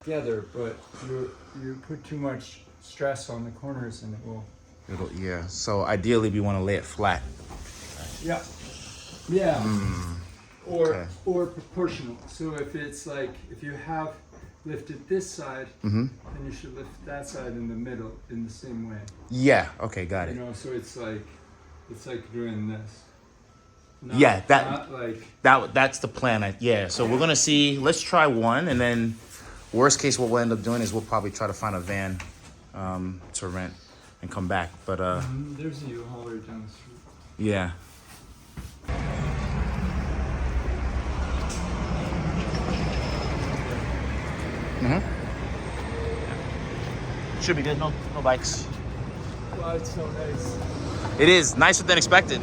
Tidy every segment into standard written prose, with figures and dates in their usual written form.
together, but you put too much stress on the corners and it will. Yeah. So ideally, we want to lay it flat. Yeah. Yeah. Okay. Or proportional. So if it's like if you have lifted this side, then you should lift that side in the middle in the same way. Yeah. Okay. Got it. You know, so it's like doing this. Yeah. Not like That's the plan. Yeah. So we're gonna see. Let's try one, and then worst case, what we'll end up doing is we'll probably try to find a van to rent and come back. But there's a U-Haul right down the street. yeah. Should be good. No bikes. Wow, it's so nice. It is nicer than expected.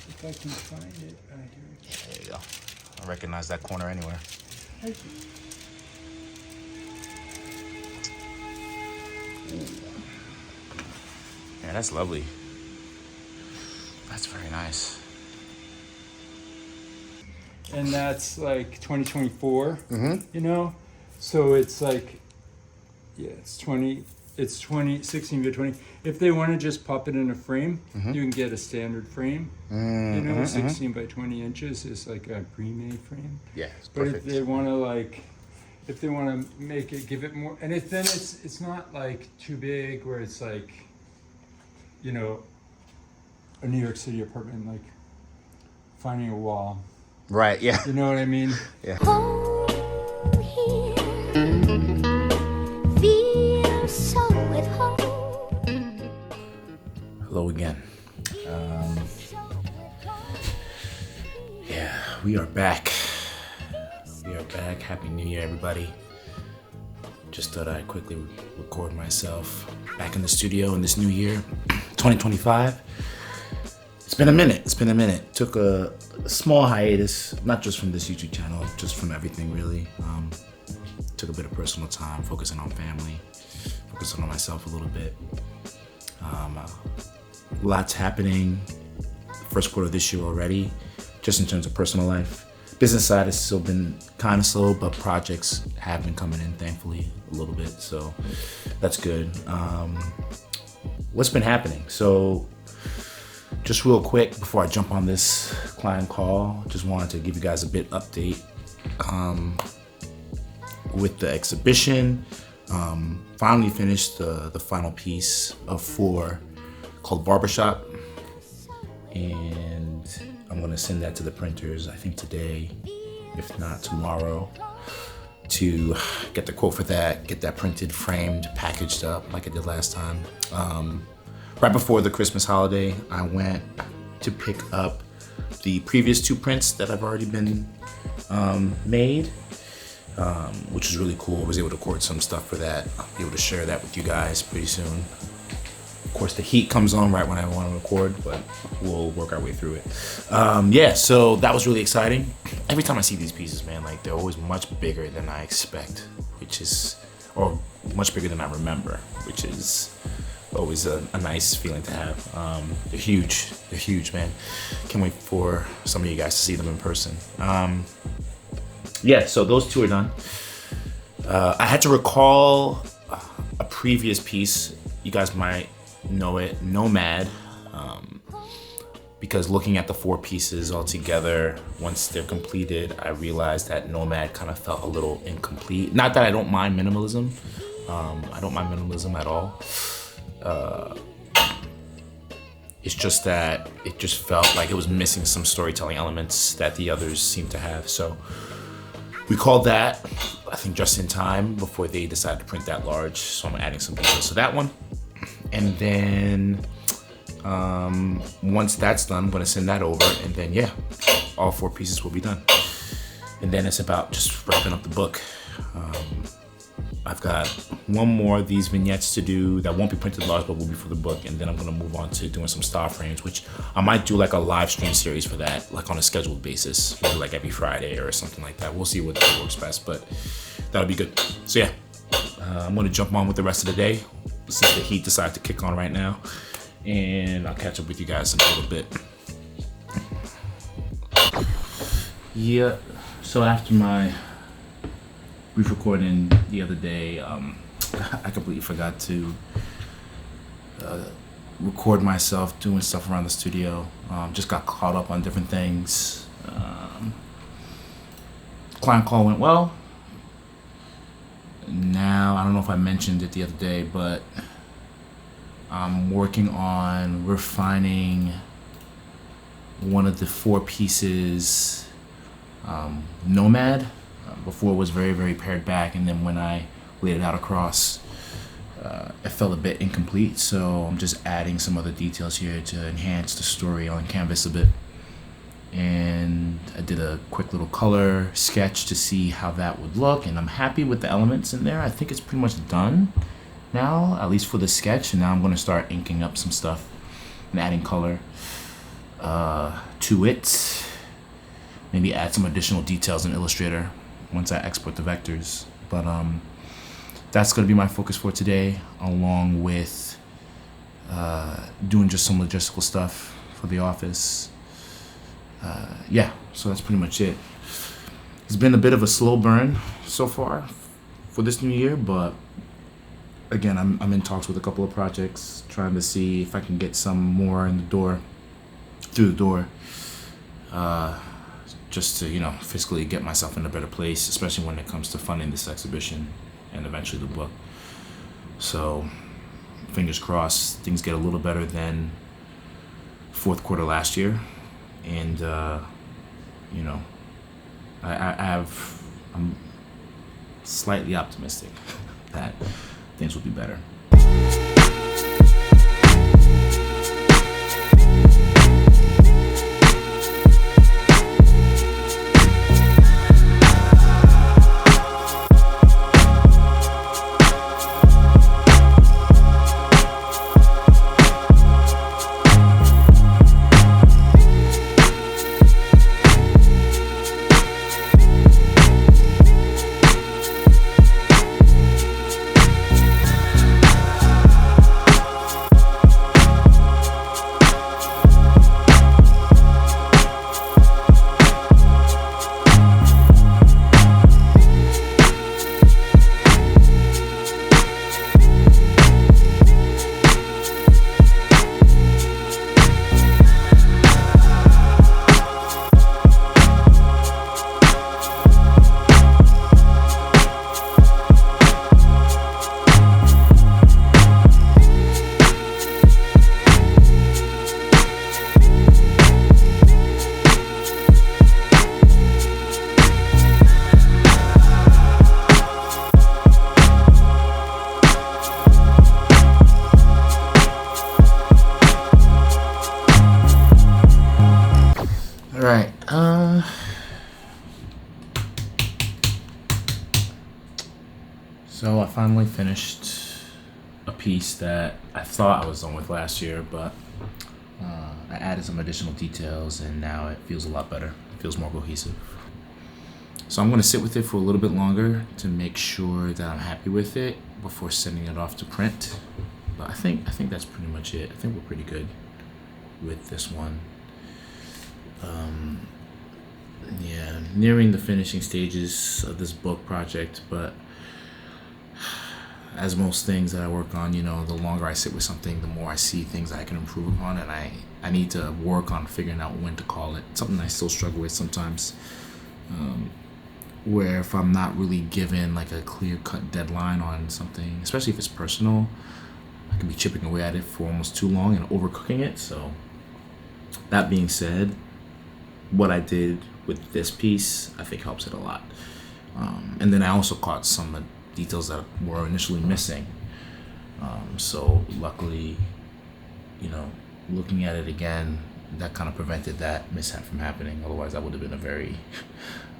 If I can find it, here it is. There you go. I recognize that corner anywhere. Thank you. Yeah, that's lovely. That's very nice. And that's like 2024, you know? So it's like, yeah, it's 16 to 20. If they want to just pop it in a frame, you can get a standard frame. You know, 16 by 20 inches is like a pre-made frame. Yeah, it's But perfect. if they want to make it, give it more, and then it's not like too big where it's like, you know, a New York City apartment, like finding a wall. Right, yeah. You know what I mean? Yeah. Hello again. Yeah, we are back. We are back. Happy New Year, everybody. Just thought I'd quickly record myself back in the studio in this new year, 2025. It's been a minute. Took a small hiatus, not just from this YouTube channel, just from everything really. Took a bit of personal time, focusing on family, focusing on myself a little bit. Lots happening first quarter of this year already, just in terms of personal life. Business side has still been kind of slow, but projects have been coming in, thankfully, a little bit, so that's good. What's been happening? So, just real quick, before I jump on this client call, just wanted to give you guys a bit update with the exhibition. Finally finished the final piece of 4 called Barbershop, and I'm gonna send that to the printers, I think today, if not tomorrow, to get the quote for that, get that printed, framed, packaged up like I did last time. Right before the Christmas holiday, I went to pick up the previous 2 prints that have already been made, which was really cool. I was able to record some stuff for that. I'll be able to share that with you guys pretty soon. Of course, the heat comes on right when I want to record, but we'll work our way through it. Yeah, so that was really exciting. Every time I see these pieces, man, like they're always much bigger than I expect, or much bigger than I remember, which is always a nice feeling to have. They're huge, man. Can't wait for some of you guys to see them in person. Yeah, so those 2 are done. I had to recall a previous piece. You guys might know it, Nomad, because looking at the 4 pieces all together, once they're completed, I realized that Nomad kind of felt a little incomplete. Not that I don't mind minimalism. I don't mind minimalism at all. It's just that it just felt like it was missing some storytelling elements that the others seem to have. So we called that, I think, just in time before they decided to print that large. So I'm adding some details to that one. And then once that's done, I'm gonna send that over, and then yeah, all 4 pieces will be done. And then it's about just wrapping up the book. I've got 1 more of these vignettes to do that won't be printed large, but will be for the book. And then I'm gonna move on to doing some star frames, which I might do like a live stream series for that, like on a scheduled basis, maybe like every Friday or something like that. We'll see what works best, but that'll be good. So yeah, I'm gonna jump on with the rest of the day since the heat decided to kick on right now. and I'll catch up with you guys in a little bit. Yeah, so after my brief recording the other day, I completely forgot to record myself doing stuff around the studio. Just got caught up on different things. Client call went well. Now, I don't know if I mentioned it the other day, but I'm working on refining one of the 4 pieces, Nomad. Before it was very, very pared back, and then when I laid it out across, it felt a bit incomplete, so I'm just adding some other details here to enhance the story on canvas a bit. And I did a quick little color sketch to see how that would look, and I'm happy with the elements in there. I think it's pretty much done now, at least for the sketch, and now I'm going to start inking up some stuff and adding color to it. Maybe add some additional details in Illustrator once I export the vectors. But that's going to be my focus for today, along with doing just some logistical stuff for the office. Yeah, so that's pretty much it. It's been a bit of a slow burn so far for this new year, but again, I'm in talks with a couple of projects, trying to see if I can get some more in the door, through the door, just to, fiscally get myself in a better place, especially when it comes to funding this exhibition and eventually the book. So, fingers crossed, things get a little better than fourth quarter last year. And, I'm slightly optimistic that things will be better. Right. So I finally finished a piece that I thought I was done with last year, but I added some additional details, and now it feels a lot better. It feels more cohesive. So I'm going to sit with it for a little bit longer to make sure that I'm happy with it before sending it off to print. But I think that's pretty much it. I think we're pretty good with this one. Yeah, nearing the finishing stages of this book project, but as most things that I work on, the longer I sit with something, the more I see things I can improve upon, and I need to work on figuring out when to call it. Something I still struggle with sometimes, where if I'm not really given like a clear-cut deadline on something, especially if it's personal, I can be chipping away at it for almost too long and overcooking it. So that being said, what I did with this piece, I think helps it a lot. And then I also caught some details that were initially missing. So luckily, looking at it again, that kind of prevented that mishap from happening. Otherwise, that would have been a very,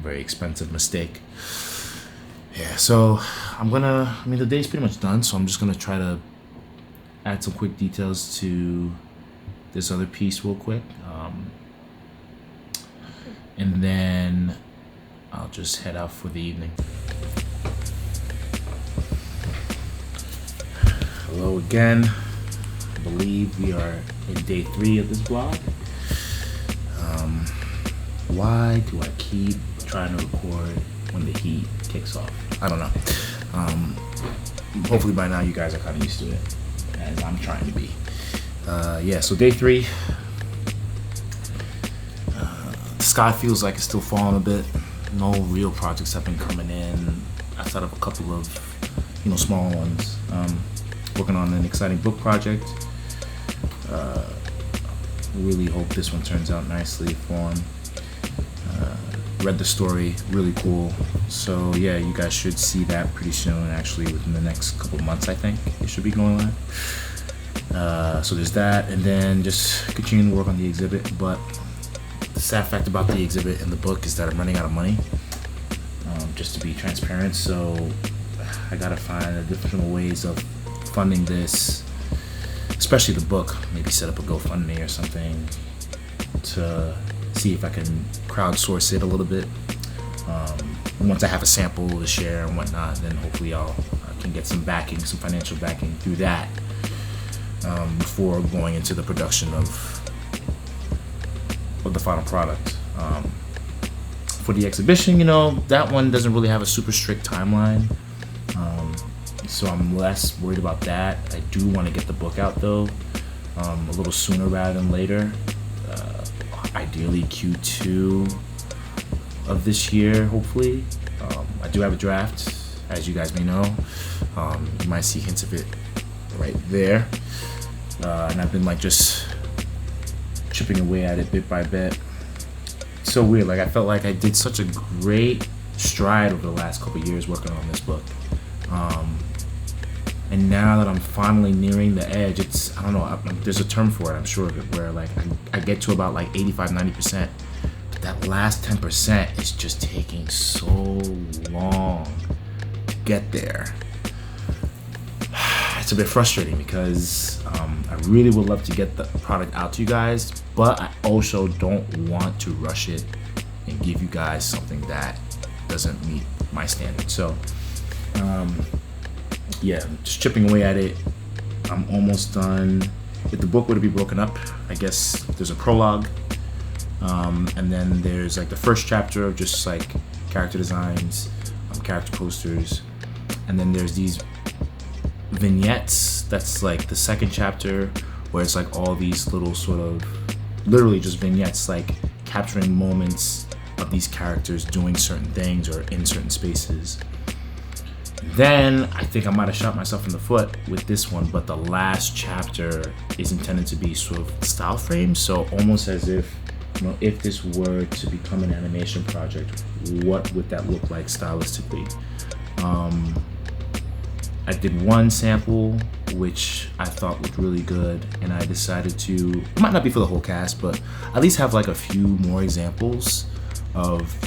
very expensive mistake. Yeah, so the day's pretty much done, so I'm just gonna try to add some quick details to this other piece real quick. And then I'll just head out for the evening. Hello again. I believe we are in day 3 of this vlog. Why do I keep trying to record when the heat kicks off? I don't know. Hopefully by now you guys are kind of used to it, as I'm trying to be. Yeah, so day 3. The sky feels like it's still falling a bit. No real projects have been coming in outside of a couple of, smaller ones. Working on an exciting book project. Really hope this one turns out nicely for him. Read the story, really cool. So yeah, you guys should see that pretty soon, actually within the next couple of months, I think it should be going live. So there's that, and then just continuing to work on the exhibit. But the sad fact about the exhibit and the book is that I'm running out of money, just to be transparent. So I gotta find additional ways of funding this, especially the book. Maybe set up a GoFundMe or something to see if I can crowdsource it a little bit. Once I have a sample to share and whatnot, then hopefully I can get some backing, some financial backing through that, before going into the production of the final product. For the exhibition, that one doesn't really have a super strict timeline, so I'm less worried about that. I do want to get the book out though, a little sooner rather than later. Ideally Q2 of this year, hopefully. I do have a draft, as you guys may know. You might see hints of it right there. And I've been just chipping away at it bit by bit. It's so weird, I felt like I did such a great stride over the last couple of years working on this book. And now that I'm finally nearing the edge, I don't know, there's a term for it, I'm sure of it, where I get to about 85-90%, but that last 10% is just taking so long to get there. It's a bit frustrating because I really would love to get the product out to you guys, but I also don't want to rush it and give you guys something that doesn't meet my standards. So yeah, just chipping away at it. I'm almost done. If the book were to be broken up, I guess there's a prologue, and then there's the first chapter of just character designs, character posters, and then there's these vignettes. That's the second chapter, where it's all these little sort of literally just vignettes, capturing moments of these characters doing certain things or in certain spaces. Then I think I might have shot myself in the foot with this one, but the last chapter is intended to be sort of style frames. So almost as if, if this were to become an animation project, what would that look like stylistically? I did one sample, which I thought looked really good, and I decided to, it might not be for the whole cast, but at least have a few more examples of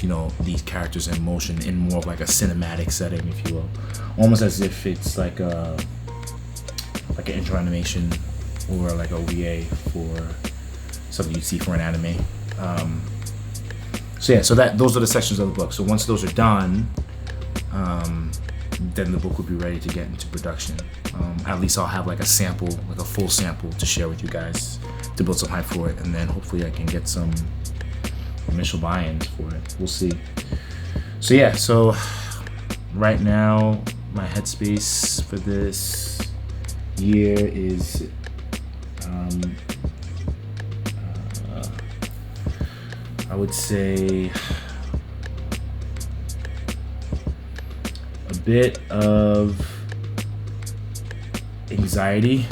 these characters in motion in more of a cinematic setting, if you will, almost as if it's an intro animation or a OVA for something you'd see for an anime. So yeah, so those are the sections of the book. So once those are done, then the book will be ready to get into production. At least I'll have a sample, a full sample to share with you guys to build some hype for it, and then hopefully I can get some initial buy-ins for it. We'll see. So yeah, so right now my headspace for this year is I would say a bit of anxiety,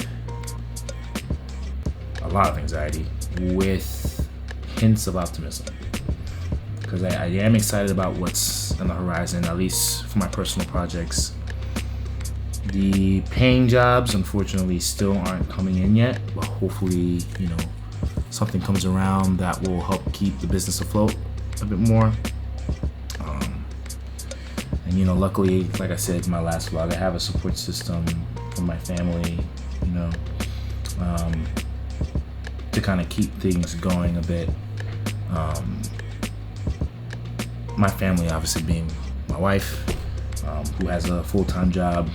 a lot of anxiety, with hints of optimism, because I am excited about what's on the horizon, at least for my personal projects. The paying jobs, unfortunately, still aren't coming in yet, but hopefully, something comes around that will help keep the business afloat a bit more. And luckily, like I said in my last vlog, I have a support system from my family, to kind of keep things going a bit. My family, obviously, being my wife, who has a full-time job,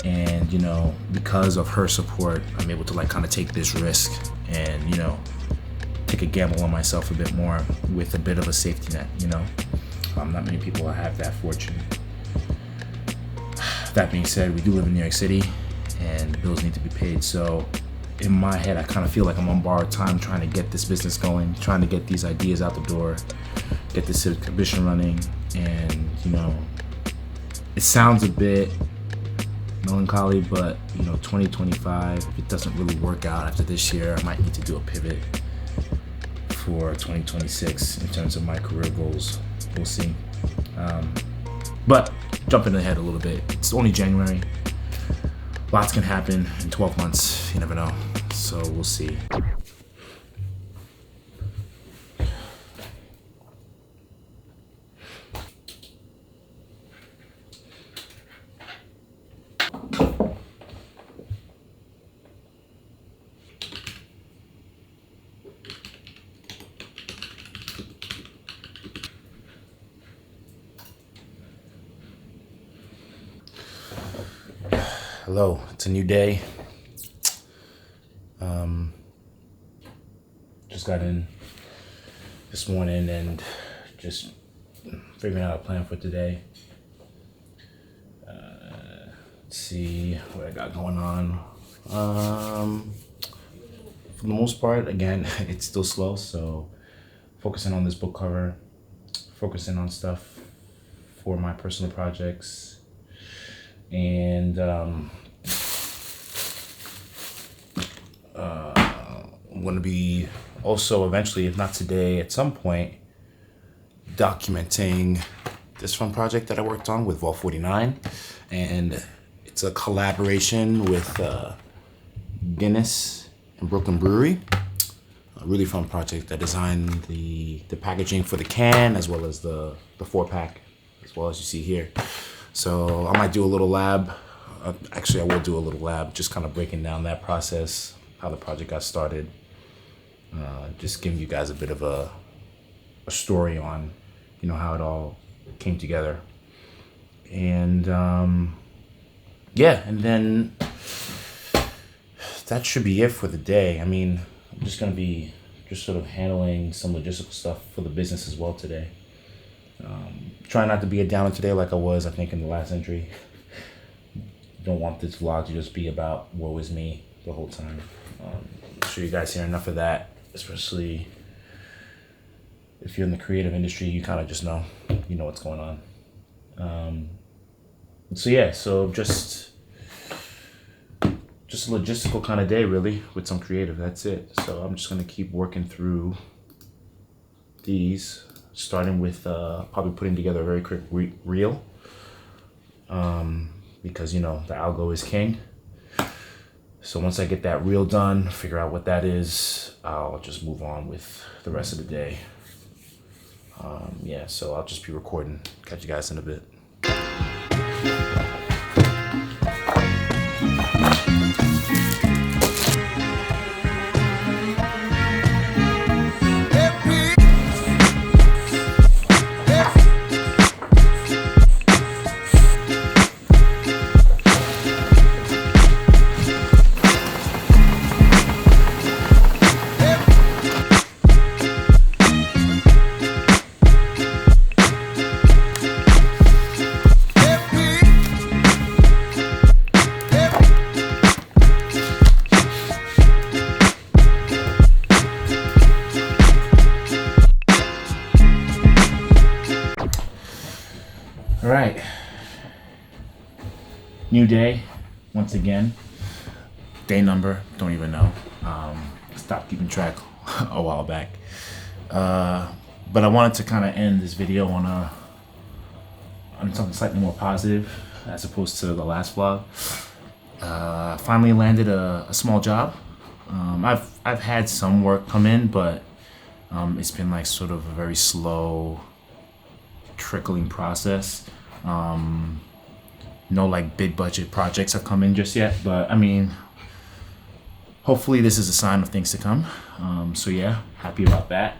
And, you know, because of her support, I'm able to like kind of take this risk and, you know, take a gamble on myself a bit more with a bit of a safety net, you know. Not many people have that fortune. That being said, we do live in New York City and bills need to be paid. So in my head, I kind of feel like I'm on borrowed time trying to get this business going, trying to get these ideas out the door, get this exhibition running. And, you know, it sounds a bit melancholy, but, you know, 2025, if it doesn't really work out after this year, I might need to do a pivot for 2026 in terms of my career goals. We'll see. But jumping ahead a little bit, it's only January. Lots can happen in 12 months. You never know. So we'll see. Hello, it's a new day. Just got in this morning and just figuring out a plan for today. Let's see what I got going on. For the most part, again, it's still slow, so focusing on this book cover, focusing on stuff for my personal projects, and I'm going to be also eventually, if not today, at some point, documenting this fun project that I worked on with Vault 49. And it's a collaboration with Guinness and Brooklyn Brewery. A really fun project. I designed the packaging for the can as well as the 4-pack, as well as you see here. So I might do a little lab. Actually, I will do a little lab, just kind of breaking down that process, how the project got started. Just giving you guys a bit of a story on, you know, how it all came together. And yeah, and then that should be it for the day. I mean, I'm just gonna be just sort of handling some logistical stuff for the business as well today. Try not to be a downer today like I was, I think, in the last entry. Don't want this vlog to just be about woe is me the whole time. I'm sure you guys hear enough of that, especially if you're in the creative industry. You kind of just know, you know what's going on. So yeah, so just a logistical kind of day, really, with some creative. That's it. So I'm just gonna keep working through these, starting with probably putting together a very quick reel, because, you know, the algo is king. So once I get that reel done, figure out what that is, I'll just move on with the rest of the day. Yeah, so I'll just be recording. Catch you guys in a bit. All right, new day, once again. Day number, don't even know. Stopped keeping track a while back. But I wanted to kind of end this video on something slightly more positive as opposed to the last vlog. Finally landed a small job. I've had some work come in, but it's been like sort of a very slow trickling process. No like big budget projects have come in just yet, but I mean, hopefully this is a sign of things to come. So yeah, happy about that.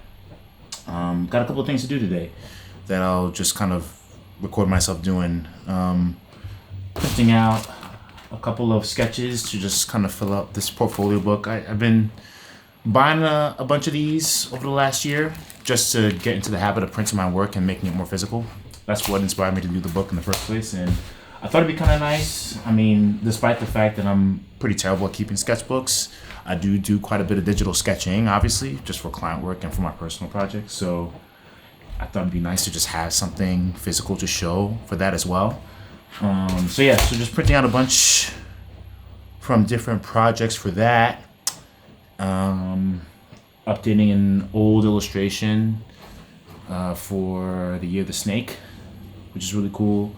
Got a couple of things to do today that I'll just kind of record myself doing. Printing out a couple of sketches to just kind of fill out this portfolio book. I've been buying a bunch of these over the last year just to get into the habit of printing my work and making it more physical. That's what inspired me to do the book in the first place, and I thought it'd be kind of nice. I mean, despite the fact that I'm pretty terrible at keeping sketchbooks, I do quite a bit of digital sketching, obviously, just for client work and for my personal projects. So I thought it'd be nice to just have something physical to show for that as well. So just printing out a bunch from different projects for that. Updating an old illustration for the Year of the Snake, which is really cool.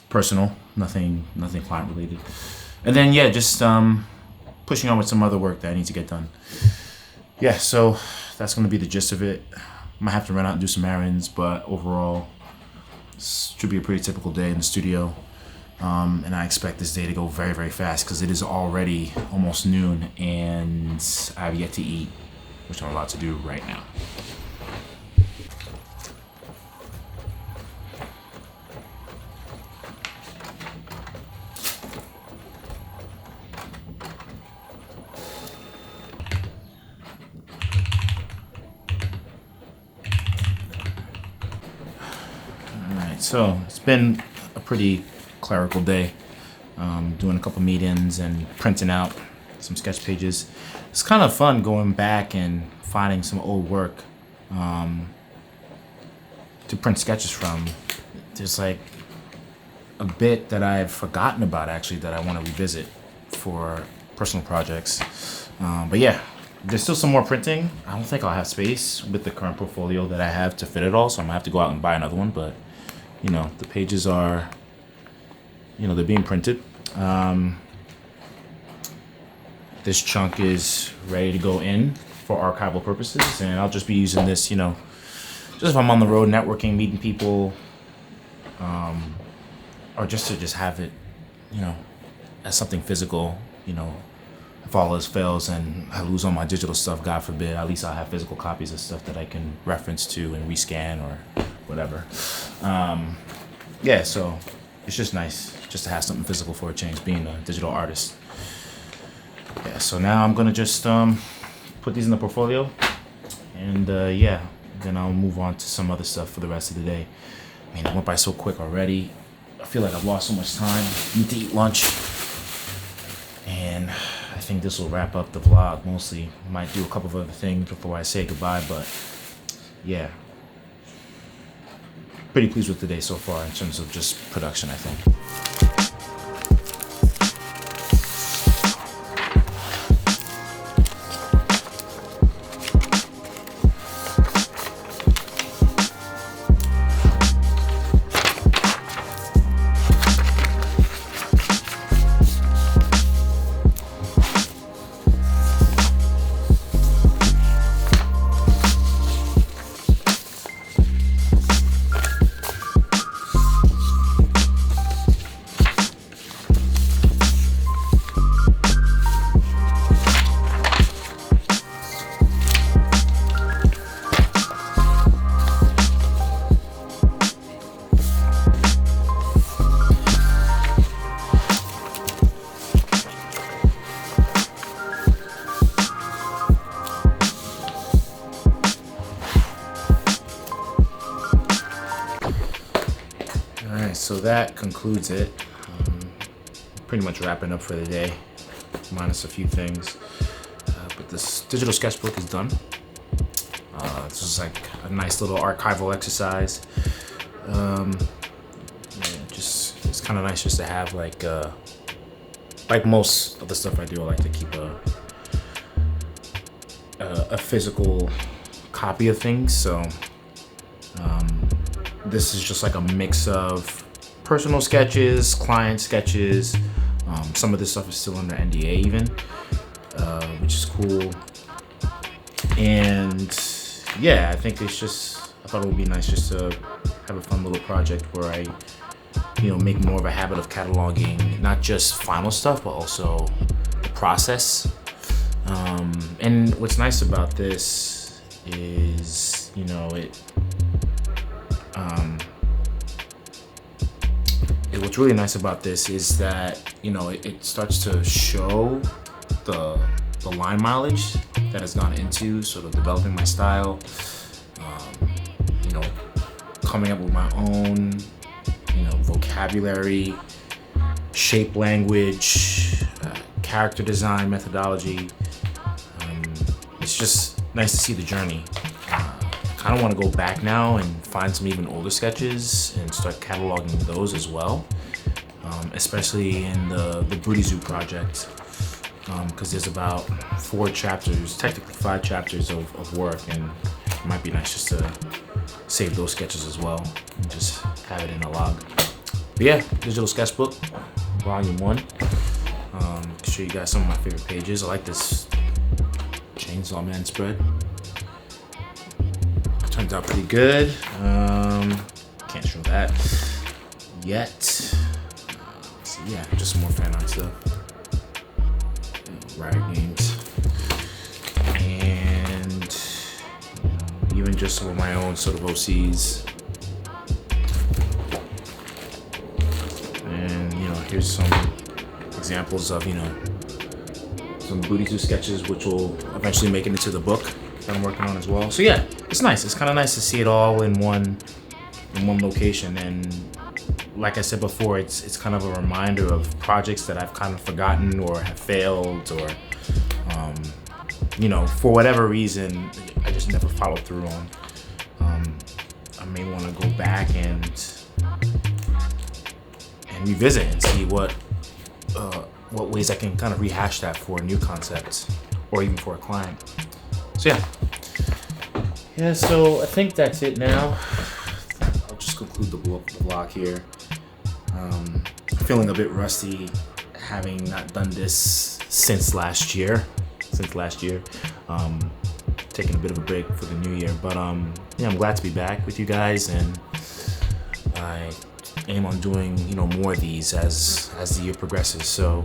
Personal, nothing client related. And then just pushing on with some other work that I need to get done. So that's gonna be the gist of it. Might have to run out and do some errands, but overall, should be a pretty typical day in the studio. And I expect this day to go very, very fast because it is already almost noon and I have yet to eat, which I'm about to do right now. Alright, so it's been a pretty clerical day, doing a couple meetings and printing out some sketch pages. It's kind of fun going back and finding some old work to print sketches from. There's like a bit that I've forgotten about actually that I want to revisit for personal projects. But there's still some more printing. I don't think I'll have space with the current portfolio that I have to fit it all, so I'm gonna have to go out and buy another one. But the pages are, they're being printed. This chunk is ready to go in for archival purposes, and I'll just be using this, just if I'm on the road networking, meeting people, or just to have it, as something physical. If all else fails and I lose all my digital stuff, God forbid, at least I'll have physical copies of stuff that I can reference to and rescan or whatever. So it's just nice just to have something physical for a change, being a digital artist. So now I'm gonna just put these in the portfolio, and then I'll move on to some other stuff for the rest of the day. I mean, it went by so quick already. I feel like I've lost so much time. I need to eat lunch, and I think this will wrap up the vlog mostly. Might do a couple of other things before I say goodbye, but pretty pleased with the day so far in terms of just production, I think. So that concludes it. Pretty much wrapping up for the day, minus a few things. But this digital sketchbook is done. This is like a nice little archival exercise. It's kind of nice just to have like most of the stuff I do, I like to keep a physical copy of things. So this is just like a mix of personal sketches, client sketches. Some of this stuff is still under NDA even, which is cool. And I think I thought it would be nice just to have a fun little project where I, make more of a habit of cataloging, not just final stuff, but also the process. And what's nice about this is, what's really nice about this is that, you know, it starts to show the line mileage that has gone into sort of developing my style, you know, coming up with my own, you know, vocabulary, shape language, character design methodology. It's just nice to see the journey. I kind of want to go back now and find some even older sketches and start cataloging those as well, especially in the Broody Zoo project, because there's about 4 chapters, technically 5 chapters of work, and it might be nice just to save those sketches as well and just have it in a log. But yeah, digital sketchbook, volume 1. Show you guys some of my favorite pages. I like this Chainsaw Man spread. Turns out pretty good. Can't show that yet. So yeah, just some more fan art stuff. Riot Games. And even just some of my own sort of OCs. And you know, here's some examples of, you know, some Broody Zoo sketches which will eventually make it into the book that I'm working on as well. So yeah, it's nice. It's kind of nice to see it all in one location. And like I said before, it's kind of a reminder of projects that I've kind of forgotten or have failed, or you know, for whatever reason, I just never followed through on. I may want to go back and revisit and see what ways I can kind of rehash that for new concepts or even for a client. So yeah, so I think that's it now. I'll just conclude the vlog here. I'm feeling a bit rusty, having not done this since last year. Taking a bit of a break for the new year, but yeah, I'm glad to be back with you guys, and I aim on doing, you know, more of these as the year progresses. So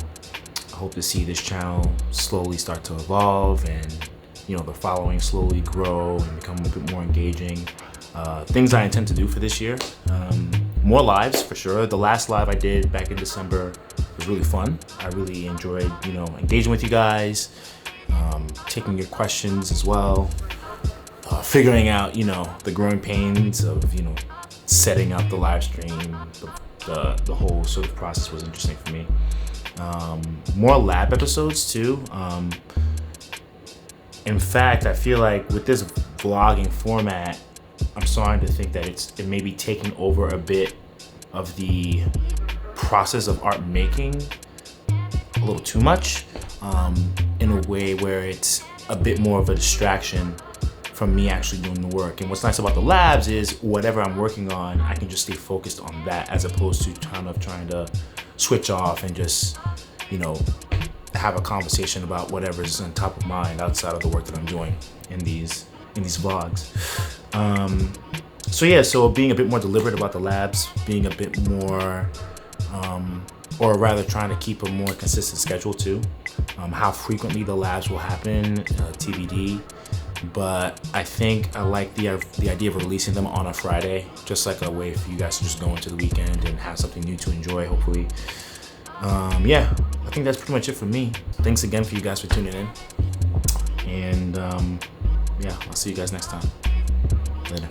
I hope to see this channel slowly start to evolve, and you know, the following slowly grow and become a bit more engaging. Things I intend to do for this year: more lives for sure. The last live I did back in December was really fun. I really enjoyed, you know, engaging with you guys, taking your questions as well, figuring out, you know, the growing pains of, you know, setting up the live stream. The whole sort of process was interesting for me. More lab episodes too. In fact, I feel like with this vlogging format, I'm starting to think that it may be taking over a bit of the process of art making a little too much, in a way where it's a bit more of a distraction from me actually doing the work. And what's nice about the labs is whatever I'm working on, I can just stay focused on that, as opposed to kind of trying to switch off and just, you know, have a conversation about whatever's on top of mind outside of the work that I'm doing in these vlogs. So yeah, so being a bit more deliberate about the labs, being a bit more, or rather trying to keep a more consistent schedule too. How frequently the labs will happen, TBD. But I think I like the idea of releasing them on a Friday, just like a way for you guys to just go into the weekend and have something new to enjoy, hopefully. Yeah, I think that's pretty much it for me. Thanks again for you guys for tuning in. And yeah, I'll see you guys next time. Later.